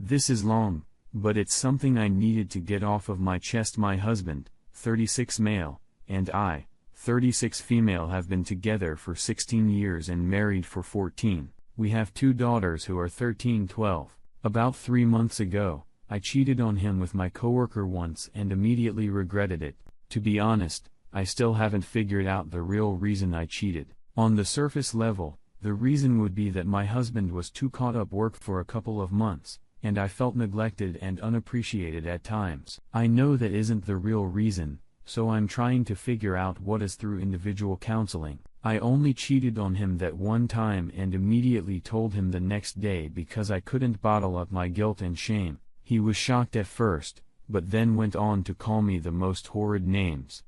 This is long, but it's something I needed to get off of my chest. My husband, 36 male, and I, 36 female, have been together for 16 years and married for 14. We have 2 daughters who are 13, 12. About 3 months ago, I cheated on him with my coworker once and immediately regretted it. To be honest, I still haven't figured out the real reason I cheated. On the surface level, the reason would be that my husband was too caught up work for a couple of months, and I felt neglected and unappreciated at times. I know that isn't the real reason, so I'm trying to figure out what is through individual counseling. I only cheated on him that one time and immediately told him the next day because I couldn't bottle up my guilt and shame. He was shocked at first, but then went on to call me the most horrid names.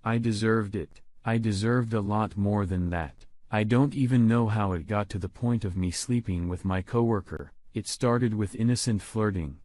I deserved it. I deserved a lot more than that. I don't even know how it got to the point of me sleeping with my coworker. It started with innocent flirting.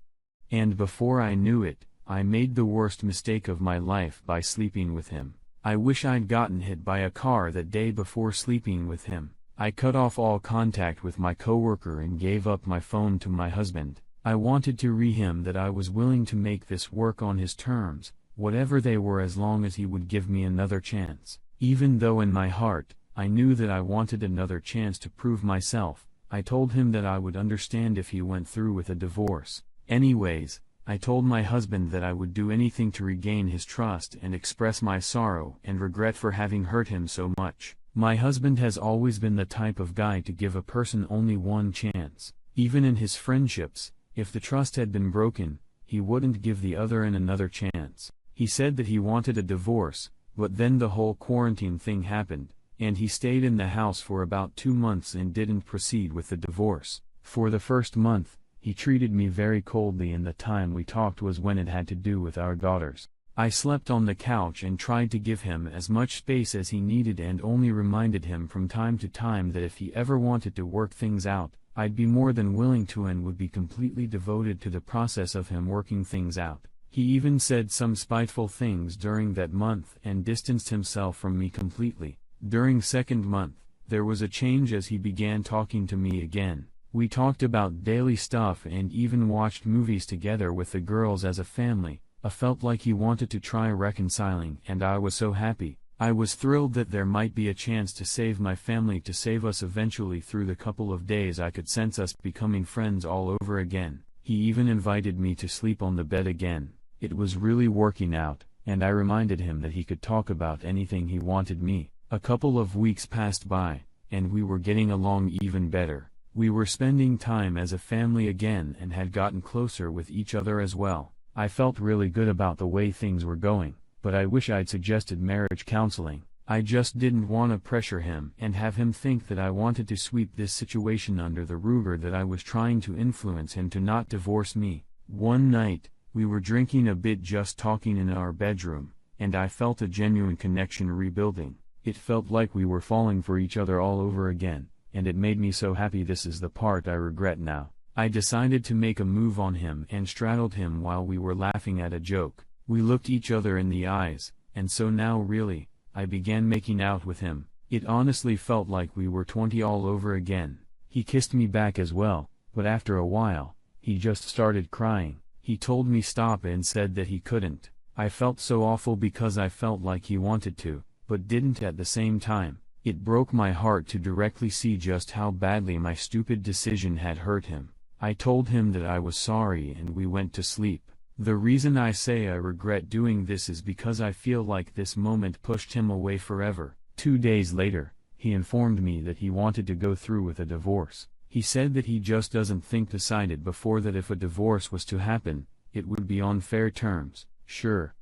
And before I knew it, I made the worst mistake of my life by sleeping with him. I wish I'd gotten hit by a car that day before sleeping with him. I cut off all contact with my coworker and gave up my phone to my husband. I wanted to reassure him that I was willing to make this work on his terms, whatever they were, as long as he would give me another chance. Even though in my heart, I knew that I wanted another chance to prove myself, I told him that I would understand if he went through with a divorce. Anyways, I told my husband that I would do anything to regain his trust and express my sorrow and regret for having hurt him so much. My husband has always been the type of guy to give a person only one chance. Even in his friendships, if the trust had been broken, he wouldn't give the other another chance. He said that he wanted a divorce, but then the whole quarantine thing happened, and he stayed in the house for about 2 months and didn't proceed with the divorce. For the first month, he treated me very coldly, and the time we talked was when it had to do with our daughters. I slept on the couch and tried to give him as much space as he needed, and only reminded him from time to time that if he ever wanted to work things out, I'd be more than willing to and would be completely devoted to the process of him working things out. He even said some spiteful things during that month and distanced himself from me completely. During second month, there was a change as he began talking to me again. We talked about daily stuff and even watched movies together with the girls as a family. I felt like he wanted to try reconciling, and I was so happy. I was thrilled that there might be a chance to save my family, to save us eventually. Through the couple of days I could sense us becoming friends all over again. He even invited me to sleep on the bed again. It was really working out, and I reminded him that he could talk about anything he wanted me. A couple of weeks passed by, and we were getting along even better. We were spending time as a family again and had gotten closer with each other as well. I felt really good about the way things were going, but I wish I'd suggested marriage counseling. I just didn't want to pressure him and have him think that I wanted to sweep this situation under the rug, that I was trying to influence him to not divorce me. One night, we were drinking a bit, just talking in our bedroom, and I felt a genuine connection rebuilding. It felt like we were falling for each other all over again, and it made me so happy. This is the part I regret now. I decided to make a move on him and straddled him while we were laughing at a joke. We looked each other in the eyes, and so now really, I began making out with him. It honestly felt like we were 20 all over again. He kissed me back as well, but after a while, he just started crying. He told me stop and said that he couldn't. I felt so awful because I felt like he wanted to, but didn't at the same time. It broke my heart to directly see just how badly my stupid decision had hurt him. I told him that I was sorry and we went to sleep. The reason I say I regret doing this is because I feel like this moment pushed him away forever. 2 days later, he informed me that he wanted to go through with a divorce. He said that he just doesn't think decided before that if a divorce was to happen, it would be on fair terms. Sure,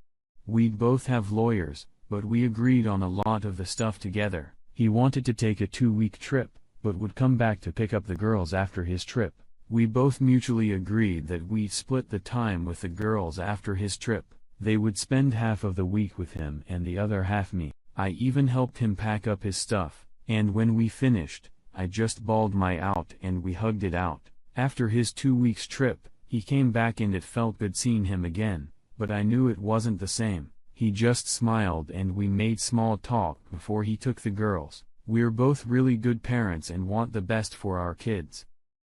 we'd both have lawyers, but we agreed on a lot of the stuff together. He wanted to take a 2-week trip, but would come back to pick up the girls after his trip. We both mutually agreed that we'd split the time with the girls after his trip. They would spend half of the week with him and the other half me. I even helped him pack up his stuff, and when we finished, I just bawled my out and we hugged it out. After his 2 weeks trip, he came back and it felt good seeing him again, but I knew it wasn't the same. He just smiled and we made small talk before he took the girls. We're both really good parents and want the best for our kids.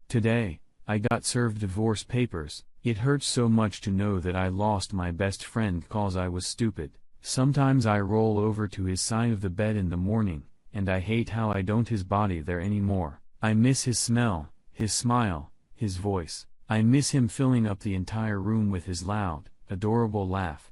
Today, I got served divorce papers. It hurts so much to know that I lost my best friend cause I was stupid. Sometimes I roll over to his side of the bed in the morning, and I hate how I don't his body there anymore. I miss his smell, his smile, his voice. I miss him filling up the entire room with his loud, adorable laugh.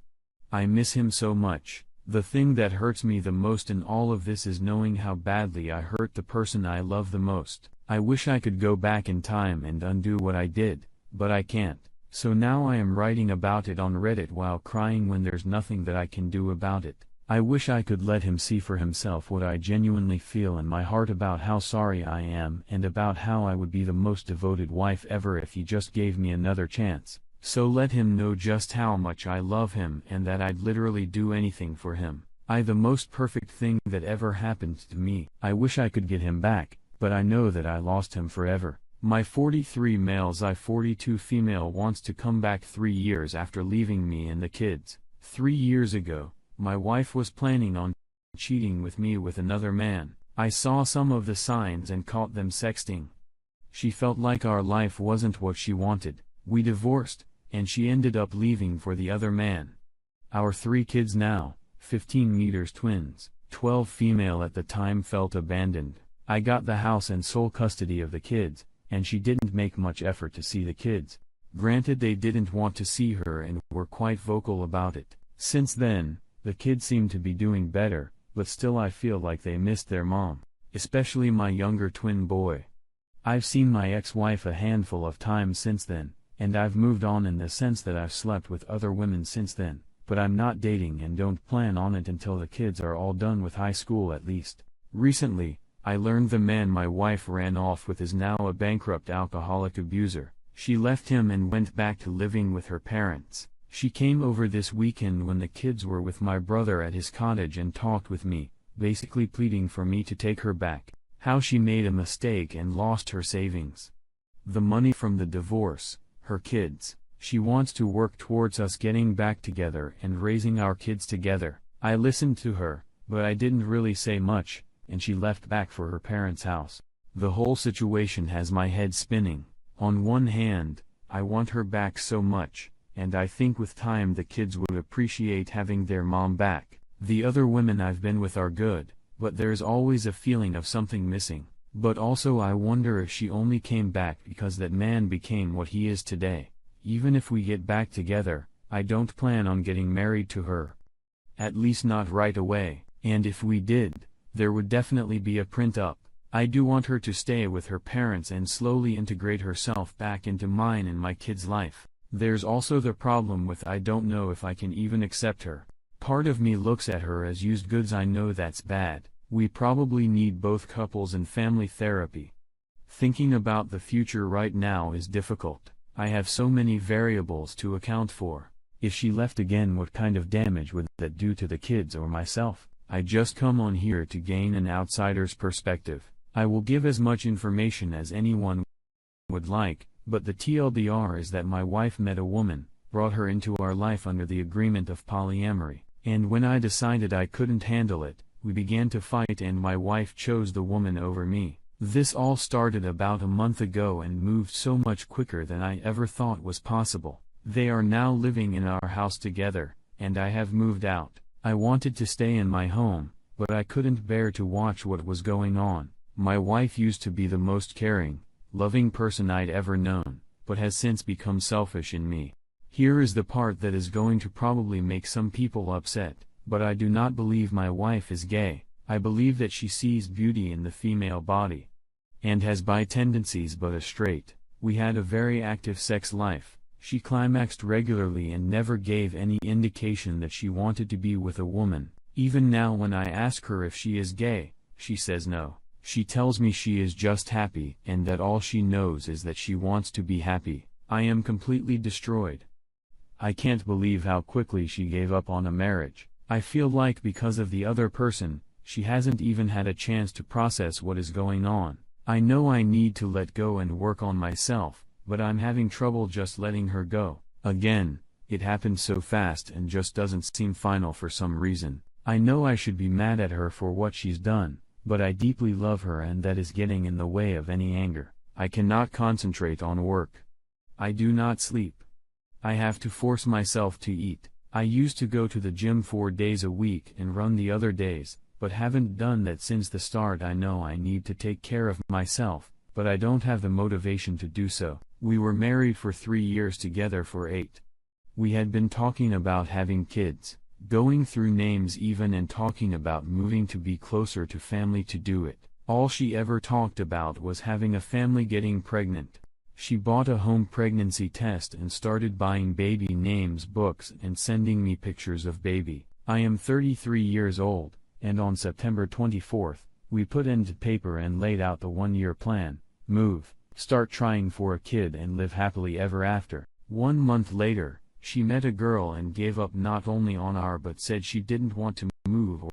I miss him so much. The thing that hurts me the most in all of this is knowing how badly I hurt the person I love the most. I wish I could go back in time and undo what I did, but I can't. So now I am writing about it on Reddit while crying when there's nothing that I can do about it. I wish I could let him see for himself what I genuinely feel in my heart about how sorry I am and about how I would be the most devoted wife ever if he just gave me another chance. So let him know just how much I love him and that I'd literally do anything for him. The most perfect thing that ever happened to me. I wish I could get him back, but I know that I lost him forever. My 43 males, I 42 female wants to come back 3 years after leaving me and the kids. 3 years ago, my wife was planning on cheating with me with another man. I saw some of the signs and caught them sexting. She felt like our life wasn't what she wanted. We divorced, and she ended up leaving for the other man. Our 3 kids now, 15 meters twins, 12 female at the time, felt abandoned. I got the house and sole custody of the kids, and she didn't make much effort to see the kids. Granted, they didn't want to see her and were quite vocal about it. Since then, the kids seem to be doing better, but still I feel like they missed their mom, especially my younger twin boy. I've seen my ex-wife a handful of times since then, and I've moved on in the sense that I've slept with other women since then, but I'm not dating and don't plan on it until the kids are all done with high school at least. Recently, I learned the man my wife ran off with is now a bankrupt alcoholic abuser. She left him and went back to living with her parents. She came over this weekend when the kids were with my brother at his cottage and talked with me, basically pleading for me to take her back. How she made a mistake and lost her savings, the money from the divorce, her kids. She wants to work towards us getting back together and raising our kids together. I listened to her, but I didn't really say much, and she left back for her parents' house. The whole situation has my head spinning. On one hand, I want her back so much, and I think with time the kids would appreciate having their mom back. The other women I've been with are good, but there's always a feeling of something missing. But also I wonder if she only came back because that man became what he is today. Even if we get back together, I don't plan on getting married to her. At least not right away, and if we did, there would definitely be a print up. I do want her to stay with her parents and slowly integrate herself back into mine and my kids' life. There's also the problem with I don't know if I can even accept her. Part of me looks at her as used goods. I know that's bad. We probably need both couples and family therapy. Thinking about the future right now is difficult. I have so many variables to account for. If she left again, what kind of damage would that do to the kids or myself? I just come on here to gain an outsider's perspective. I will give as much information as anyone would like, but the TLDR is that my wife met a woman, brought her into our life under the agreement of polyamory, and when I decided I couldn't handle it, we began to fight and my wife chose the woman over me. This all started about a month ago and moved so much quicker than I ever thought was possible. They are now living in our house together, and I have moved out. I wanted to stay in my home, but I couldn't bear to watch what was going on. My wife used to be the most caring, loving person I'd ever known, but has since become selfish in me. Here is the part that is going to probably make some people upset. But I do not believe my wife is gay. I believe that she sees beauty in the female body, and has bi tendencies but is straight. We had a very active sex life. She climaxed regularly and never gave any indication that she wanted to be with a woman. Even now when I ask her if she is gay, she says no. She tells me she is just happy and that all she knows is that she wants to be happy. I am completely destroyed. I can't believe how quickly she gave up on a marriage. I feel like because of the other person, she hasn't even had a chance to process what is going on. I know I need to let go and work on myself, but I'm having trouble just letting her go. Again, it happened so fast and just doesn't seem final for some reason. I know I should be mad at her for what she's done, but I deeply love her and that is getting in the way of any anger. I cannot concentrate on work. I do not sleep. I have to force myself to eat. I used to go to the gym 4 days a week and run the other days, but haven't done that since the start. I know I need to take care of myself, but I don't have the motivation to do so. We were married for 3 years, together for 8. We had been talking about having kids, going through names even, and talking about moving to be closer to family to do it. All she ever talked about was having a family, getting pregnant. She bought a home pregnancy test and started buying baby names books and sending me pictures of baby. I am 33 years old, and on September 24th, we put pen to paper and laid out the 1-year plan: move, start trying for a kid, and live happily ever after. 1 month later, she met a girl and gave up not only on our but said she didn't want to move or